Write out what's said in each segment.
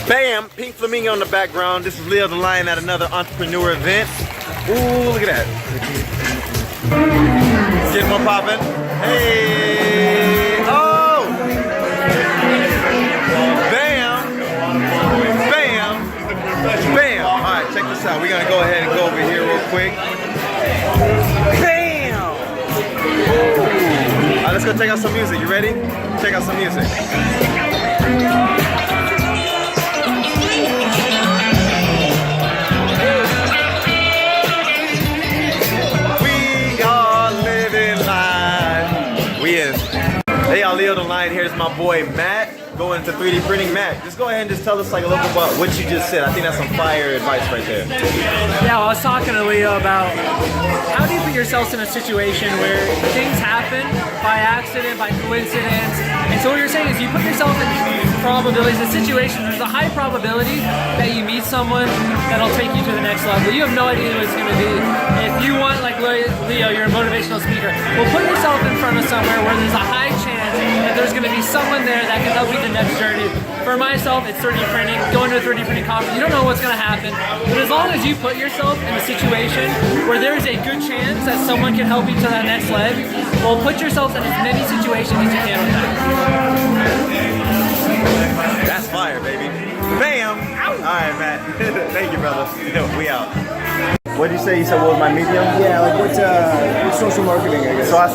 Bam! Pink flamingo in the background. This is Leo the Lion at another entrepreneur event. Ooh, look at that. Getting more popping. Hey! Oh! Bam! Bam! Bam! Alright, check this out. We're gonna go ahead and go over here real quick. Bam! Alright, let's go check out some music. You ready? Check out some music. Hey y'all, Leo the Lion. Here's my boy Matt going into 3D printing. Matt, just go ahead and just tell us like a little bit about what you just said. I think that's some fire advice right there. Yeah, well, I was talking to Leo about how do you put yourselves in a situation where things happen by accident, by coincidence. And so what you're saying is you put yourself in probabilities, in situations, there's a high probability that you meet someone that'll take you to the next level. You have no idea what it's going to be. If you want, like Leo, you're a motivational speaker, well, put yourself in front of somewhere where there's a high chance that there's going to be someone there that can help you the next journey. For myself, it's 3D printing, going to a 3D printing conference. You don't know what's going to happen, but as long as you put yourself in a situation where there's a good chance that someone can help you to that next leg, well, put yourself in as many situations as you can with that. That's fire, baby. Bam! Alright, Matt. Thank you, brother. We out. What did you say? You said what was my medium? Yeah, like what's social marketing, I guess. So I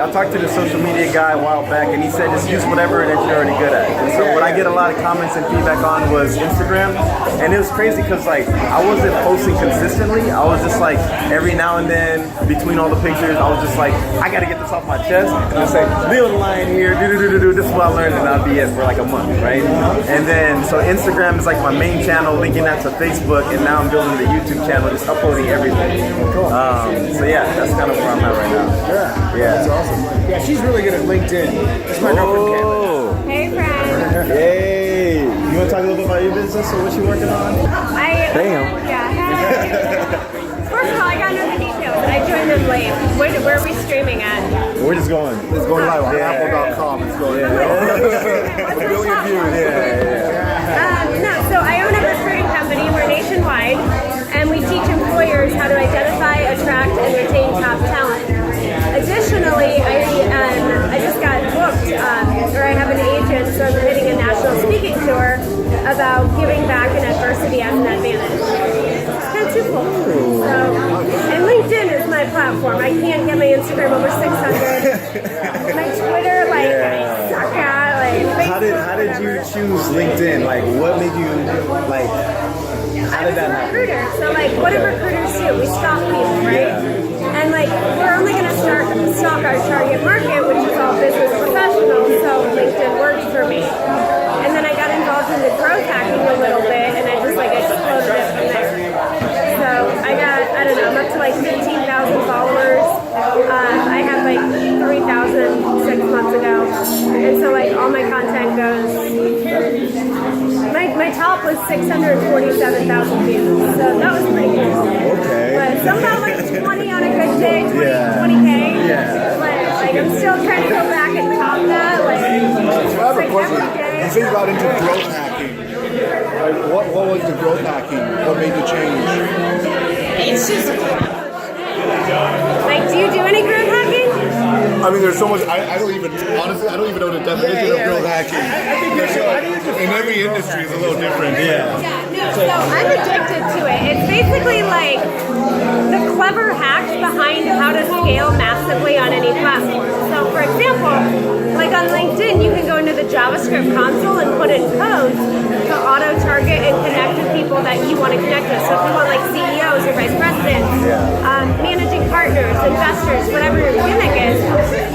talked to the social media guy a while back, and he said just use whatever that you're already good at. And so what I get a lot of comments and feedback on was Instagram, and it was crazy because like I wasn't posting consistently. I was just like every now and then between all the pictures, I was just like, I gotta get this off my chest, and I say Leo the Lion here, do. This is what I learned, and that'll be it for like a month, right? And then so Instagram is like my main channel, linking that to Facebook, and now I'm building the YouTube channel, just uploading everything. So yeah, that's kind of where I'm at right now. Yeah. That's awesome. Yeah, she's really good at LinkedIn. That's my girlfriend, Caitlin. Hey, friend. Hey, you want to talk a little bit about your business or what you're working on? Bam. Yeah. First of all, I got no details. I joined them late. Where are we streaming at? We're just going. It's going live on apple.com. It's going a billion views. No, so I own a recruiting company. We're nationwide, and we teach employers how to identify, attract, and retain top talent. Additionally, I just got booked, or I have an agent, so I'm hitting a national speaking tour about giving back in adversity as an advantage. It's kind of twofold. So, and LinkedIn is my platform. I can't get my Instagram over 600. My Twitter, I suck at. How did you choose LinkedIn? Like, what made you like? How did that happen? Recruiter. So what do recruiters do? We stalk people, right? Yeah. And we're only going to stalk our target market, which is all business professionals. So LinkedIn worked for me. And then I got involved in the growth hacking a little bit, and I just exploded it from there. So I don't know, I'm up to 15,000 followers. I had 3,000 6 months ago. And so all my content goes. My top was 647,000 views, so that was pretty good. Okay. But somehow 20 on a good day, 20K. Yeah. But I'm still trying to go back and top that. I have a question. Every day. You say you got into growth hacking. What was the growth hacking? What made the change? It's just do you do any growth hacking? I mean, there's so much. I don't even know the definition of growth hacking. In every industry is a little different. So I'm addicted to it. It's basically the clever hacks behind how to scale massively on any platform. So for example, on LinkedIn, you can go into the JavaScript console and put in codes to auto-target and connect with people that you want to connect with. So if you want CEOs or vice presidents, managing partners, investors, whatever your gimmick is,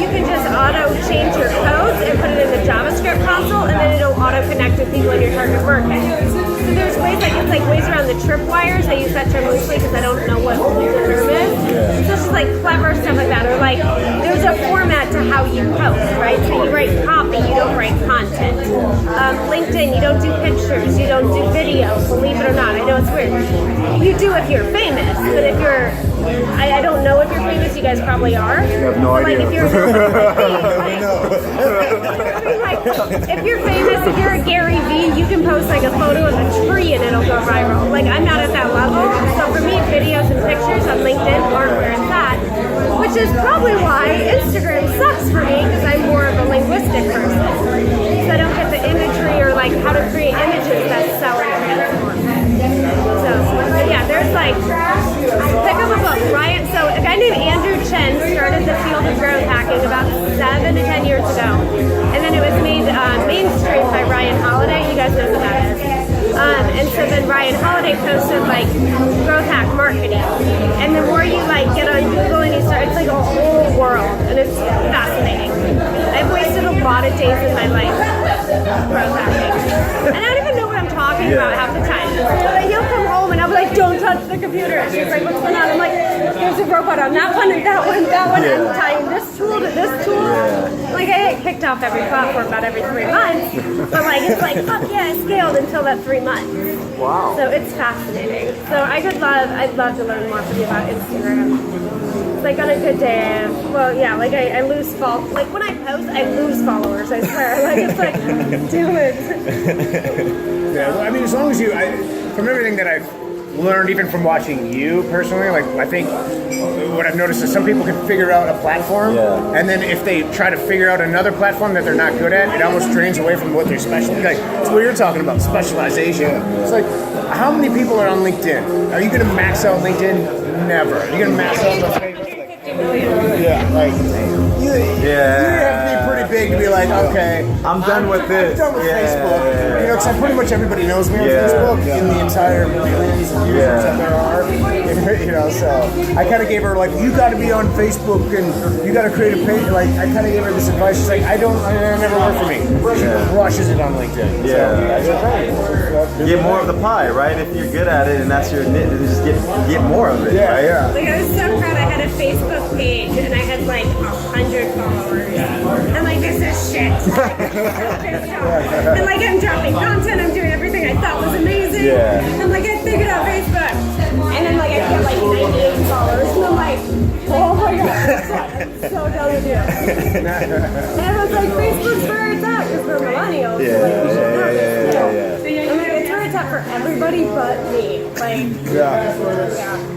you can just auto-change your codes and put it in the JavaScript console, and then it'll auto-connect with people in your target market. So there's weighs weighs around the tripwires. I use that term loosely because I don't know what the term is. So it's just like clever stuff like that, or like there's a format to how you post, right? So you write copy, you don't write content. LinkedIn, you don't do pictures, you don't do video. Believe it or not, I know it's weird. You do if you're famous, but if you're I don't know if you're famous. You guys probably are. I have no idea. Like if you're if you're famous, if you're a Gary Vee, you can post like a photo of a tree and it'll go viral. Like I'm not at that level. So for me, videos and pictures on LinkedIn aren't where it's at, which is probably why Instagram sucks for me because I'm more of a linguistic person. So I don't get the imagery or like how to create images that sell and transform. So yeah, there's like pick up a book. Ryan, so a guy named Andrew Chen started the field of growth hacking about 7 to 10 years ago, and then it was made mainstream by Ryan Holiday. You guys know who that is. And so then Ryan Holiday posted like growth hack marketing, and the more you like get on Google and you start, it's like a whole world, and it's fascinating. I've wasted a lot of days in my life growth hacking, and I don't even know what I'm talking about half the time. But he'll come home and I'll be like, "Don't touch the computer." And she's like, "What's going on?" I'm like, "There's a robot on that one and that one, that one." I'm tying this tool to this tool. Like I get kicked off every platform about every 3 months, but like it's like, fuck yeah, I scaled until that 3 months. Wow. So it's fascinating. So I'd love to learn more from you about Instagram. Like on a good day, well, yeah, like I lose like when I post, I lose followers, I swear. Like it's like, do it. Yeah, well, I mean, as long as from everything that I've learned, even from watching you personally, like I think what I've noticed is some people can figure out a platform, and then if they try to figure out another platform that they're not good at, it almost drains away from what they're special. Like it's what you're talking about, specialization. It's like, how many people are on LinkedIn? Are you going to max out LinkedIn? Never. Are you going to max out Facebook? Yeah, like you have to be pretty big to be like, okay, I'm done with this. I'm done with Facebook. You know, because pretty much everybody knows me on Facebook in the entire millions of users that there are. You know, so I kind of gave her like, you got to be on Facebook and you got to create a page. Like I kind of gave her this advice. She's like, it never worked for me. She crushes it on LinkedIn. So, get more of the pie, right? If you're good at it and that's your niche, just get more of it. Like I was so proud. I had a Facebook page and I had like 100 followers. I'm like, this is shit. And like I'm dropping content, I'm doing everything I thought was amazing. I'm like, I figured out Facebook. And then like I get like 98 followers and I'm like, oh my god, I'm so done with you. And everyone's like, Facebook's where it's at because we're millennials. I'm like, it's where it's at for everybody but me. Like,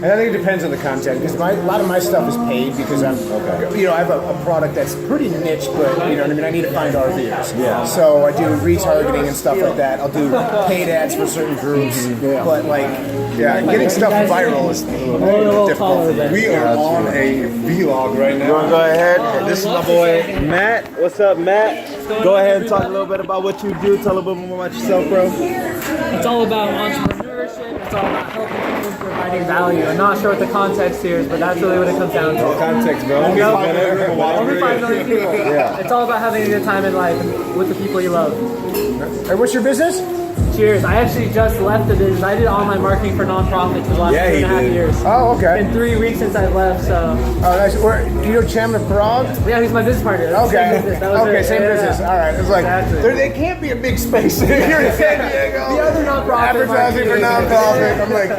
And I think it depends on the content because a lot of my stuff is paid because I'm, you know, I have a product that's pretty niche, but you know what I mean. I need to find RVers. So I do retargeting and stuff like that. I'll do paid ads for certain groups, but like, getting stuff viral is difficult. We are on a vlog right now. You want to go ahead? This is my boy Matt. What's up, Matt? Go ahead and talk a little bit about what you do. Tell a little bit more about yourself, bro. It's all about entrepreneurship. It's all about helping people and providing value. I'm not sure what the context here is, but that's really what it comes down to. No context, bro. Only 5 million people. It's all about having a good time in life with the people you love. Hey, what's your business? Cheers. I actually just left the business. I did online marketing for nonprofits for the last 2.5 years. Oh, okay. It's been 3 weeks since I left, so. Oh, nice. You know Chandler Prague? Yeah, he's my business partner. Okay. Same Yeah. business. All right. It's like, they can't be a big space here in San Diego. The other nonprofit. Advertising for nonprofit. I'm like,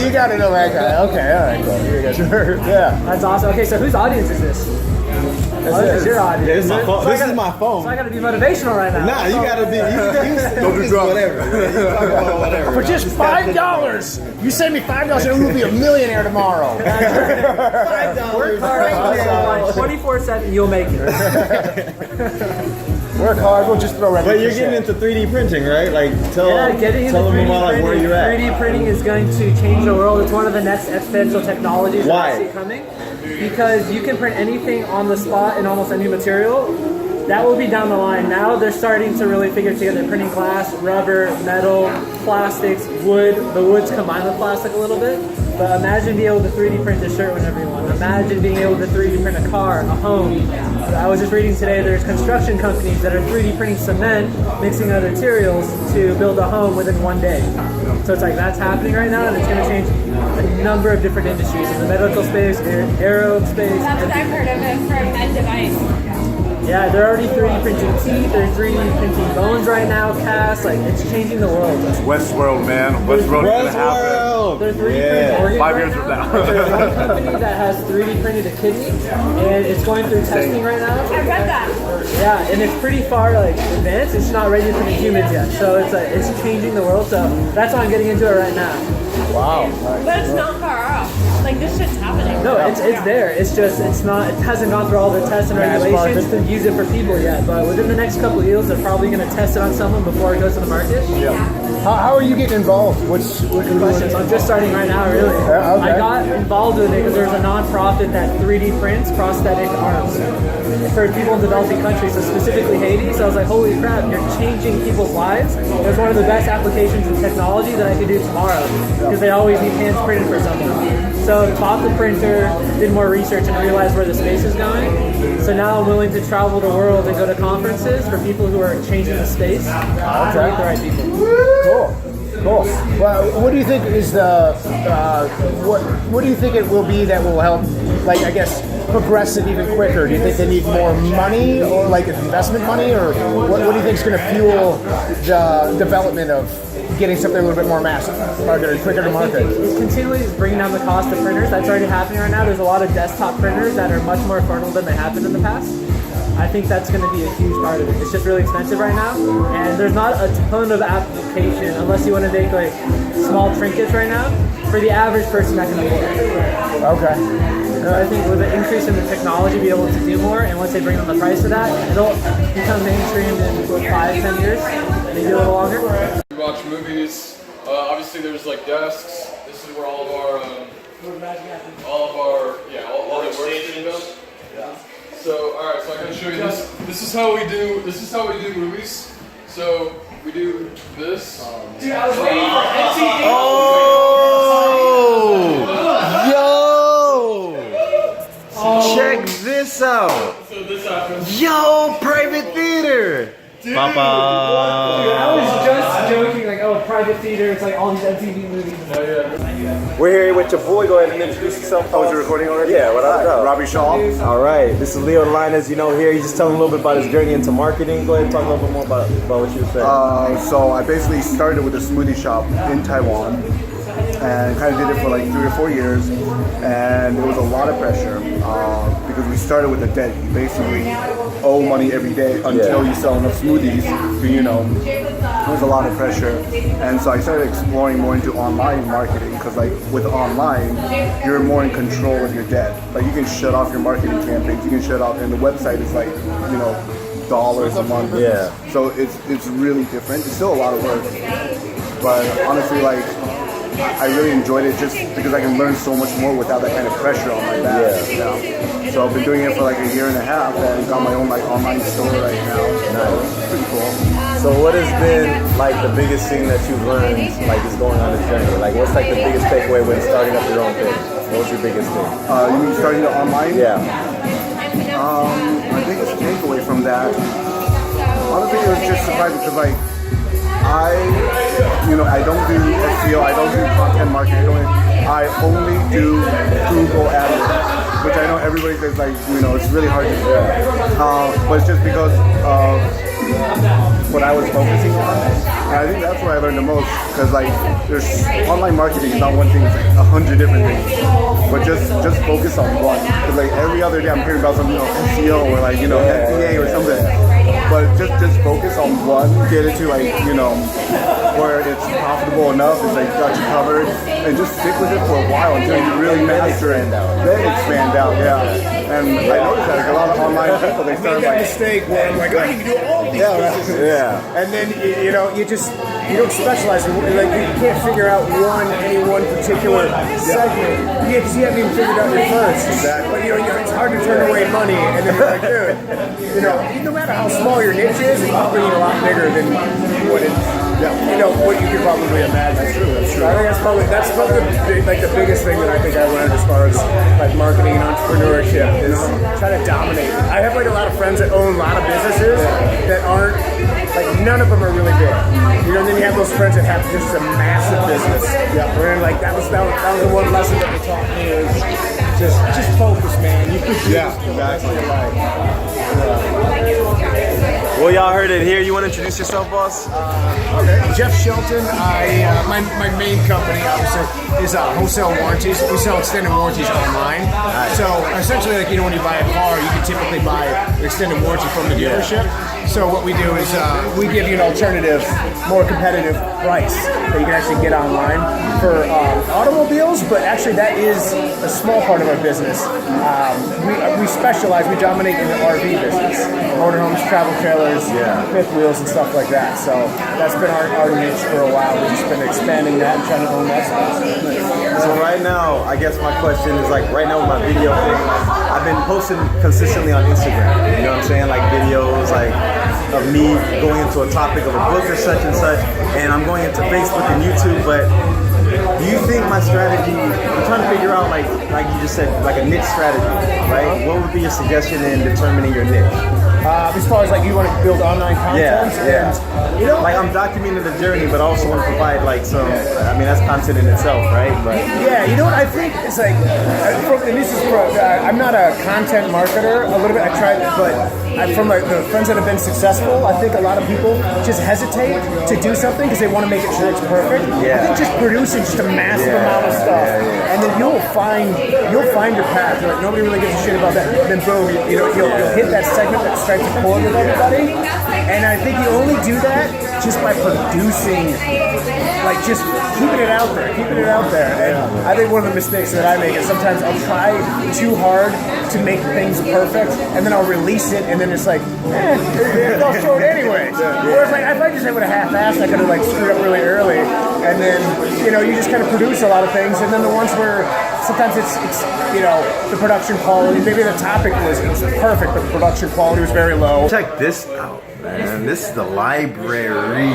you got to know that guy. Okay, all right, cool. You guys are, That's awesome. Okay, so whose audience is this? This is your audience. This is my phone. So I gotta be motivational right now. Nah, you gotta be. You Don't do drugs. whatever. For just $5, you send me $5 and we'll be a millionaire tomorrow. Work hard, 24/7, you'll make it. Work hard, we'll just throw everything. But you're getting into 3D printing, right? Like, tell Getting into them 3D about like, where printing. you're at. 3D printing is going to change the world. It's one of the next exponential technologies that I see coming. Because you can print anything on the spot in almost any material. That will be down the line. Now they're starting to really figure together printing glass, rubber, metal, plastics, wood. The woods combined with plastic a little bit. but imagine being able to 3D print a shirt whenever you want. Imagine being able to 3D print a car, a home. I was just reading today, there's construction companies that are 3D printing cement, mixing other materials to build a home within 1 day. So it's like that's happening right now, and it's going to change a number of different industries in the medical space, aerospace. That's what I've heard of it from Med Device. Yeah, they're already 3D printing teeth, they're 3D printing bones right now, casts, like it's changing the world. Westworld, man. Westworld is gonna happen. They're 3D printing organs 5 right years from now. There's one company that has 3D printed a kidney, and it's going through testing right now. I read that. Yeah, and it's pretty far like advanced. It's not ready for the humans yet, so it's changing the world. So that's why I'm getting into it right now. Wow. But it's not far off. Like this shit's happening. No, it's there. It's just it hasn't gone through all the tests and regulations to use it for people yet. But within the next couple of years, they're probably going to test it on someone before it goes to the market. Yeah. How are you getting involved? What Questions? I'm just starting right now, really. Yeah, okay. I got involved with it because there's a non-profit that 3D prints prosthetic arms for people in developing countries, so specifically Haiti. So I was like, holy crap, you're changing people's lives. It was one of the best applications in technology that I could do tomorrow because they always need hands printed for someone. So bought the printer, did more research, and realized where the space is going. So now I'm willing to travel the world and go to conferences for people who are changing the space. To meet the right people. Cool. Well, what do you think is the what do you think it will be that will help, like, I guess, progress it even quicker? Do you think they need more money, or like investment money, or what do you think is going to fuel the development of getting something a little bit more massive, marketed, quicker to market? It's continually bringing down the cost of printers. That's already happening right now. There's a lot of desktop printers that are much more affordable than they have been in the past. I think that's going to be a huge part of it. It's just really expensive right now, and there's not a ton of application unless you want to make like small trinkets right now for the average person that can afford it. Okay. So I think with the increase in the technology, be able to do more, and once they bring down the price of that, it'll become mainstream in 5-10 years, maybe a little longer. We watch movies. Obviously, there's like desks. This is where all of our workstations go. Yeah. So, all right. So I'm gonna show you this. This is how we do. This is how we do movies. So we do this. Dude, I was waiting for NTD. Yo! Check this out. So this happens. Yo, private theater. Papa. I was just joking, like, oh, private theater, it's like all these MTV movies. Oh yeah. We're here with your boy. Go ahead and introduce yourself. Oh, is you recording already? Yeah, what up? Robbie Shaw. All right, this is leothelion, as you know here. He's just telling a little bit about his journey into marketing. Go ahead and talk a little bit more about what you were saying. So I basically started with a smoothie shop in Taiwan and kind of did it for like 3 or 4 years, and it was a lot of pressure because we started with a debt. You basically owe money every day until you sell enough smoothies. You know, it was a lot of pressure, and so I started exploring more into online marketing because, like, with online, you're more in control of your debt. Like, you can shut off your marketing campaigns, you can shut off, and the website is like, you know, dollars a month. Yeah. So it's really different. It's still a lot of work, but honestly, like, I really enjoyed it just because I can learn so much more without that kind of pressure on my back. Yeah. So I've been doing it for like 1.5 years and got my own like online store right now. Nice. Pretty cool. So what has been like the biggest thing that you've learned, like, just going on this journey? Like, what's like the biggest takeaway when starting up your own thing? What was your biggest thing? You mean starting the online? Yeah. My biggest takeaway from that, honestly, it was just surprising because, like, I don't do SEO, I don't do content marketing, I only do Google AdWords, which I know everybody says, like, you know, it's really hard to do. But it's just because of what I was focusing on, and I think that's where I learned the most, because, like, there's online marketing is not one thing, it's like 100 different things, but just focus on one, because, like, every other day I'm hearing about some, you know, SEO or, like, you know, FBA or something, but just focus on one, get it to, like, you know, where it's profitable enough, it's like got you covered, and just stick with it for a while until you really master it, then expand out, yeah. And I noticed that, like, a lot of online people, they start like mistake where I'm like, I can do all these things. Yeah. And then you know, you don't specialize in, like, you can't figure out any one particular segment. Because you haven't even figured out your first. Exactly. But you know, it's hard to turn away money, and then you're like, dude, you know, no matter how small your niche is, it's bringing a lot bigger than what it you know, what you could probably imagine. That's true. That's true. I think that's probably the biggest thing that I think I learned as far as like marketing and entrepreneurship is try to dominate. I have like a lot of friends that own a lot of businesses that aren't like none of them are really big. You know, and then you have those friends that have just a massive business. Yeah. Where like that was the one lesson that they taught me is just focus, man. You could do this for the rest of your life. Well, y'all heard it here. You want to introduce yourself, boss? Okay. Jeff Shelton. My main company obviously is wholesale warranties. We sell extended warranties online. So essentially, like, you know, when you buy a car, you can typically buy an extended warranty from the dealership. So what we do is we give you an alternative, more competitive price that you can actually get online for automobiles. But actually, that is a small part of our business. We specialize. We dominate in the RV business, motorhomes, travel trailers, fifth wheels, and stuff like that. So that's been our niche for a while. We've just been expanding that and trying to own that space. So right now, I guess my question is like right now with my video thing, I've been posting consistently on Instagram. You know what I'm saying? Like videos like of me going into a topic of a book or such and such, and I'm going into Facebook and YouTube, but do you think my strategy, I'm trying to figure out like you just said, like a niche strategy, right? What would be your suggestion in determining your niche? As far as like you want to build online content, and, you know, like I'm documenting the journey, but I also want to provide like some. I mean, that's content in itself, right? But yeah, you know what I think it's like. And this is I'm not a content marketer. A little bit, I tried, but from like the friends that have been successful, I think a lot of people just hesitate to do something because they want to make it sure it's perfect. I think just producing just a massive amount of stuff, and then you'll find your path. Like nobody really gives a shit about that. Then boom, you'll hit that segment that strikes a chord with everybody. And I think you only do that just by producing, like just keeping it out there. And I think one of the mistakes that I make is sometimes I'll try too hard to make things perfect, and then I'll release it, and then it's like, it fell short anyways. Whereas like if I just would have half-assed, I could have like screwed up really early, and then you know you just kind of produce a lot of things, and then the ones where sometimes it's you know the production quality, maybe the topic was perfect, but the production quality was very low. check this out, man. This is the library.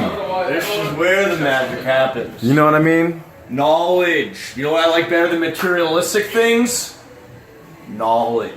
This is where the magic happens. You know what I mean? Knowledge. You know what I like better than materialistic things? Knowledge.